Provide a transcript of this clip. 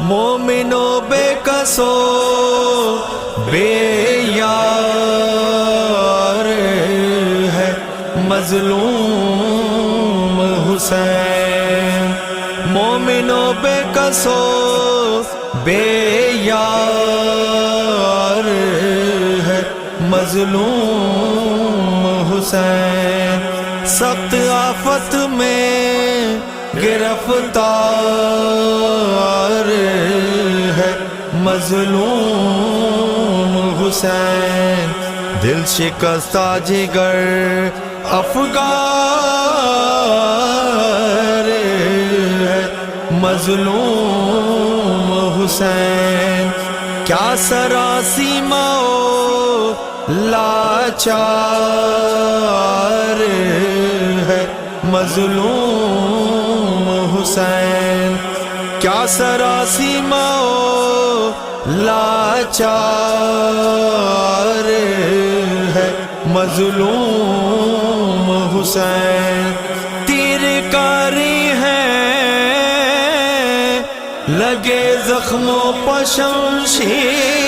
مومنو بے کسو بے یار ہے مظلوم حسین، مومنو بے کسو بے یار ہے مظلوم حسین، سخت آفت میں گرفتار ہے مظلوم حسین، دل شکستہ جگر افگار ہے مظلوم حسین، کیا سراسیمہ لاچار ہے مظلوم حسین، کیا سراسیمہ لاچار ہے مظلوم حسین، تیر کاری ہے لگے زخموں پر شمشیر